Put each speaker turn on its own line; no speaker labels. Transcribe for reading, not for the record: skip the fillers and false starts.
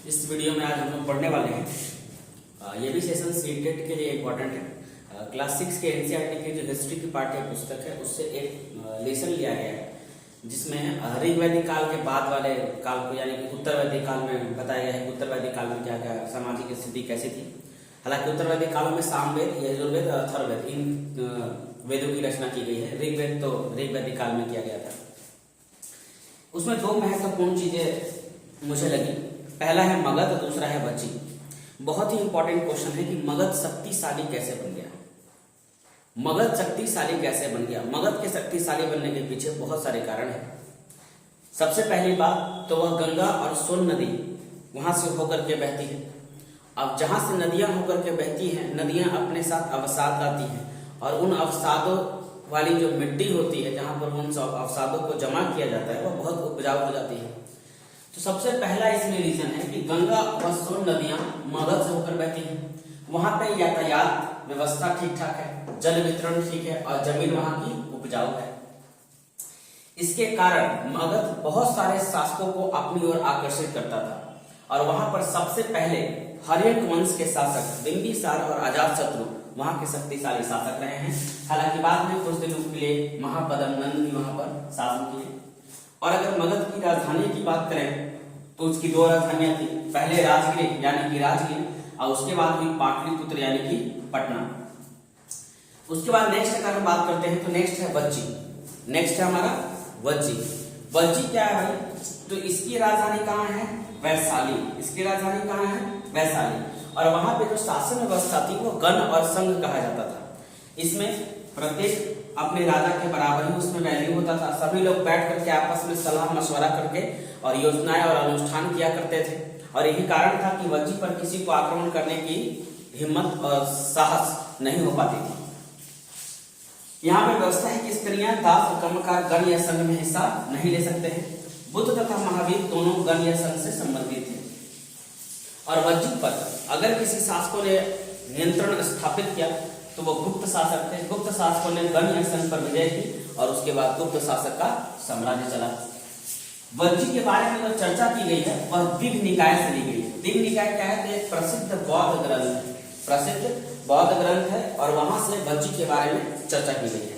इस वीडियो में आज हम लोग पढ़ने वाले हैं, ये भी सेशन सीटेट के लिए इम्पोर्टेंट है। क्लास 6 के एनसीईआरटी की जो हिस्ट्री की पाठ्य पुस्तक है उससे एक लेसन लिया गया है जिसमें ऋग्वैदिक काल के बाद वाले काल को यानी कि उत्तर वैदिक काल में बताया गया है। उत्तर वैदिक काल में क्या क्या सामाजिक स्थिति कैसी थी। हालांकि उत्तर वैदिक काल में सामवेद, यजुर्वेद और अथर्ववेद इन वेदों की रचना की गई है। ऋग्वेद तो ऋग्वैदिक काल में किया गया था। उसमें दो महत्वपूर्ण चीजें मुझे लगी। पहला है मगध, दूसरा है वज्जी। बहुत ही इंपॉर्टेंट क्वेश्चन है कि मगध शक्तिशाली कैसे बन गया। मगध शक्तिशाली कैसे बन गया? मगध के शक्तिशाली बनने के पीछे बहुत सारे कारण हैं। सबसे पहली बात तो वह गंगा और सोन नदी वहां से होकर के बहती है। अब जहां से नदियां होकर के बहती हैं, नदियां अपने साथ अवसाद लाती हैं और उन अवसादों वाली जो मिट्टी होती है जहां पर उन अवसादों को जमा किया जाता है वह बहुत उपजाऊ हो जाती है। तो सबसे पहला इसमें रीजन है कि गंगा व सोन नदियां मगध से होकर बहती हैं। वहां पे यातायात व्यवस्था ठीक ठाक है, जल वितरण ठीक है और जमीन वहां की उपजाऊ है। इसके कारण मगध बहुत सारे शासकों को अपनी ओर आकर्षित करता था और वहां पर सबसे पहले हर्यक वंश के शासक बिंबिसार और अजातशत्रु वहां के शक्तिशाली शासक रहे हैं। हालांकि बाद में कुछ दिनों के लिए महापद्मनंद भी वहां पर शासन किए। और अगर मगध की राजधानी की बात करें तो उसकी दो राजधानियां थी। पहले राजगीर यानी कि राजगीर और उसके बाद हुई पाटलिपुत्र यानी कि पटना। उसके बाद नेक्स्ट अगर हम बात करते हैं तो नेक्स्ट है वज्जी। नेक्स्ट है हमारा वज्जी। वज्जी क्या है भाई? तो इसकी राजधानी कहाँ है? वैशाली। इसकी राजधानी कहाँ है? वैशाली। और वहां पे जो शासन व्यवस्था थी वो गण और संघ कहा जाता था। इसमें प्रत्येक अपने राजा के बराबर ही उसमें वैल्यू होता था। सभी लोग बैठ करके आपस में सलाह मशवरा करके और योजनाएं और अनुष्ठान किया करते थे। और यही कारण था कि वज्जी पर किसी को आक्रमण करने की हिम्मत और साहस नहीं हो पाती थी। यहाँ पे व्यवस्था है कि स्त्रियां दास और कर्मकार गण या संघ में हिस्सा नहीं ले सकते हैं। बुद्ध तथा महावीर दोनों गण या संघ से संबंधित थे। और वज्जी पर अगर किसी शासकों ने नियंत्रण स्थापित किया तो वो गुप्त शासक थे। गुप्त शासकों ने गण या संघ पर विजय की और उसके बाद गुप्त शासक का साम्राज्य चला। वज्जी के बारे में जो चर्चा की गई है वह दिव्य निकाय से ली गई है। दिव्य निकाय क्या है? तो एक प्रसिद्ध बौद्ध ग्रंथ है। प्रसिद्ध बौद्ध ग्रंथ है और वहां से वज्जी के बारे में चर्चा की गई है।